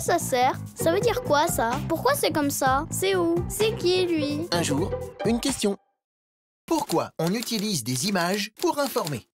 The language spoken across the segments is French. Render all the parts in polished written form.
ça sert? Ça veut dire quoi, ça? Pourquoi c'est comme ça? C'est où? C'est qui, lui? Un jour, une question. Pourquoi on utilise des images pour informer?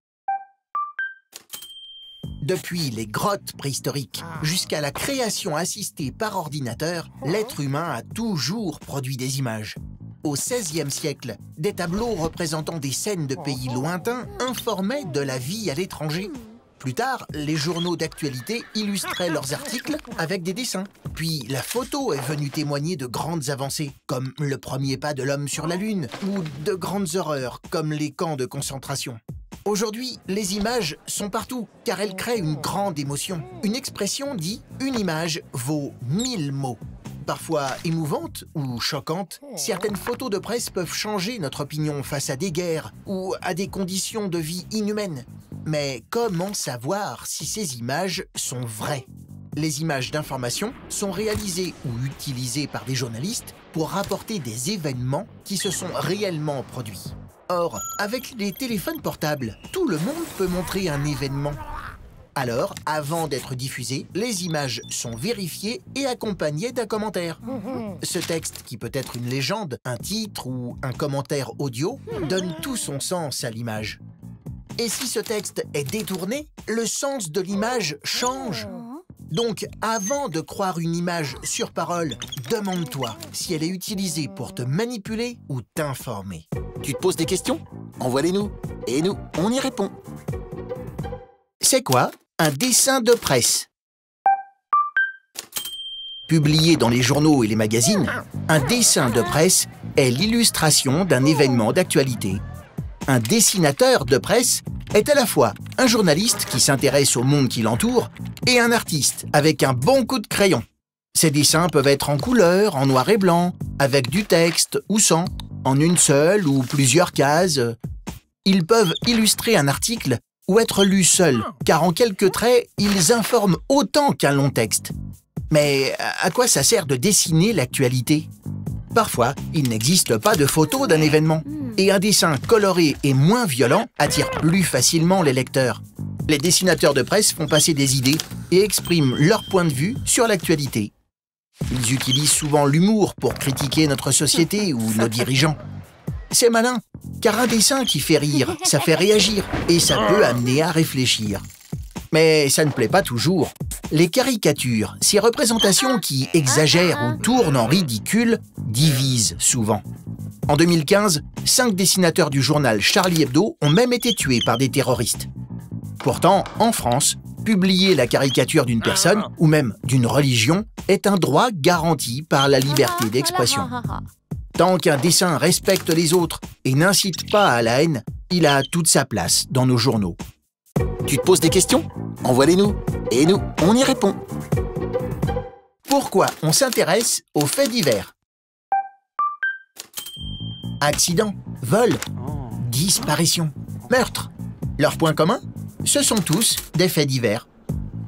Depuis les grottes préhistoriques jusqu'à la création assistée par ordinateur, l'être humain a toujours produit des images. Au XVIe siècle, des tableaux représentant des scènes de pays lointains informaient de la vie à l'étranger. Plus tard, les journaux d'actualité illustraient leurs articles avec des dessins. Puis la photo est venue témoigner de grandes avancées, comme le premier pas de l'homme sur la Lune, ou de grandes horreurs, comme les camps de concentration. Aujourd'hui, les images sont partout, car elles créent une grande émotion. Une expression dit « une image vaut 1000 mots ». Parfois émouvantes ou choquantes, certaines photos de presse peuvent changer notre opinion face à des guerres ou à des conditions de vie inhumaines. Mais comment savoir si ces images sont vraies? Les images d'information sont réalisées ou utilisées par des journalistes pour rapporter des événements qui se sont réellement produits. Or, avec les téléphones portables, tout le monde peut montrer un événement. Alors, avant d'être diffusées, les images sont vérifiées et accompagnées d'un commentaire. Ce texte, qui peut être une légende, un titre ou un commentaire audio, donne tout son sens à l'image. Et si ce texte est détourné, le sens de l'image change. Donc, avant de croire une image sur parole, demande-toi si elle est utilisée pour te manipuler ou t'informer. Tu te poses des questions? Envoie-les-nous. Et nous, on y répond. C'est quoi un dessin de presse? Publié dans les journaux et les magazines, un dessin de presse est l'illustration d'un événement d'actualité. Un dessinateur de presse est à la fois un journaliste qui s'intéresse au monde qui l'entoure et un artiste avec un bon coup de crayon. Ces dessins peuvent être en couleur, en noir et blanc, avec du texte ou sans, en une seule ou plusieurs cases. Ils peuvent illustrer un article ou être lus seuls, car en quelques traits, ils informent autant qu'un long texte. Mais à quoi ça sert de dessiner l'actualité? Parfois, il n'existe pas de photo d'un événement, et un dessin coloré et moins violent attire plus facilement les lecteurs. Les dessinateurs de presse font passer des idées et expriment leur point de vue sur l'actualité. Ils utilisent souvent l'humour pour critiquer notre société ou nos dirigeants. C'est malin, car un dessin qui fait rire, ça fait réagir et ça peut amener à réfléchir. Mais ça ne plaît pas toujours. Les caricatures, ces représentations qui exagèrent ou tournent en ridicule, divisent souvent. En 2015, 5 dessinateurs du journal Charlie Hebdo ont même été tués par des terroristes. Pourtant, en France, publier la caricature d'une personne ou même d'une religion est un droit garanti par la liberté d'expression. Tant qu'un dessin respecte les autres et n'incite pas à la haine, il a toute sa place dans nos journaux. Tu te poses des questions? Envoie-les-nous. Et nous, on y répond. Pourquoi on s'intéresse aux faits divers? Accidents, vols, disparitions, meurtres. Leur point commun? Ce sont tous des faits divers.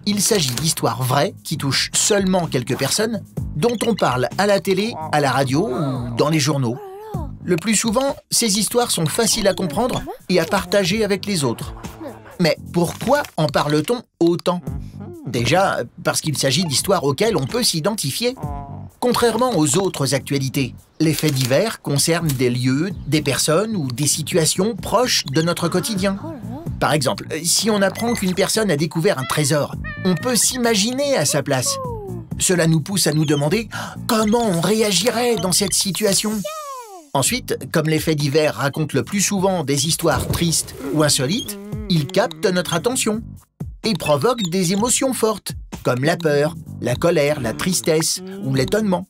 Il s'agit d'histoires vraies qui touchent seulement quelques personnes, dont on parle à la télé, à la radio ou dans les journaux. Le plus souvent, ces histoires sont faciles à comprendre et à partager avec les autres. Mais pourquoi en parle-t-on autant? Déjà, parce qu'il s'agit d'histoires auxquelles on peut s'identifier. Contrairement aux autres actualités, les faits divers concernent des lieux, des personnes ou des situations proches de notre quotidien. Par exemple, si on apprend qu'une personne a découvert un trésor, on peut s'imaginer à sa place. Cela nous pousse à nous demander comment on réagirait dans cette situation. Ensuite, comme les faits divers racontent le plus souvent des histoires tristes ou insolites, ils captent notre attention et provoquent des émotions fortes, comme la peur, la colère, la tristesse ou l'étonnement.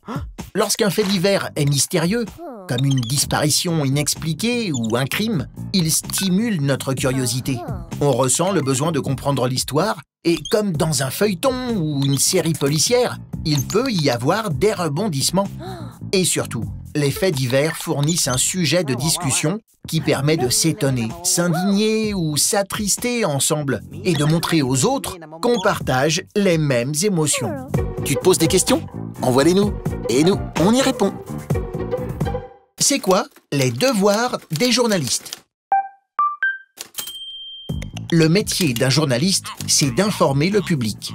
Lorsqu'un fait divers est mystérieux, comme une disparition inexpliquée ou un crime, il stimule notre curiosité. On ressent le besoin de comprendre l'histoire et, comme dans un feuilleton ou une série policière, il peut y avoir des rebondissements. Et surtout, les faits divers fournissent un sujet de discussion qui permet de s'étonner, s'indigner ou s'attrister ensemble et de montrer aux autres qu'on partage les mêmes émotions. Tu te poses des questions? Envoie-les-nous. Et nous, on y répond. C'est quoi les devoirs des journalistes? Le métier d'un journaliste, c'est d'informer le public.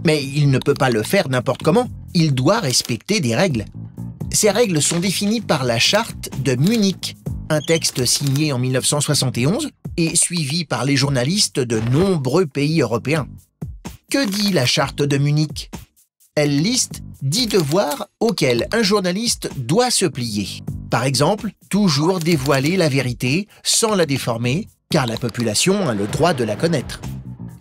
Mais il ne peut pas le faire n'importe comment. Il doit respecter des règles. Ces règles sont définies par la Charte de Munich, un texte signé en 1971 et suivi par les journalistes de nombreux pays européens. Que dit la Charte de Munich? Elle liste 10 devoirs auxquels un journaliste doit se plier. Par exemple, toujours dévoiler la vérité sans la déformer, car la population a le droit de la connaître.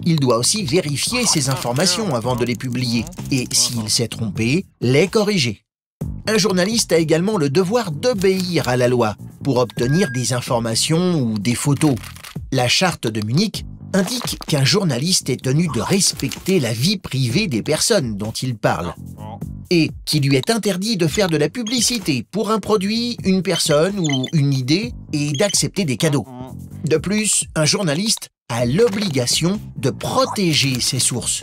Il doit aussi vérifier ses informations avant de les publier et, s'il s'est trompé, les corriger. Un journaliste a également le devoir d'obéir à la loi pour obtenir des informations ou des photos. La Charte de Munich indique qu'un journaliste est tenu de respecter la vie privée des personnes dont il parle et qu'il lui est interdit de faire de la publicité pour un produit, une personne ou une idée et d'accepter des cadeaux. De plus, un journaliste a l'obligation de protéger ses sources.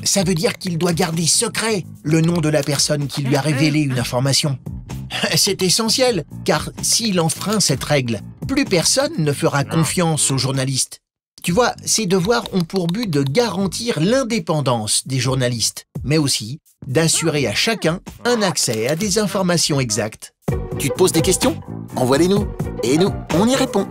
Ça veut dire qu'il doit garder secret le nom de la personne qui lui a révélé une information. C'est essentiel, car s'il enfreint cette règle, plus personne ne fera confiance aux journalistes. Tu vois, ces devoirs ont pour but de garantir l'indépendance des journalistes, mais aussi d'assurer à chacun un accès à des informations exactes. Tu te poses des questions? Envoie-les-nous, et nous, on y répond.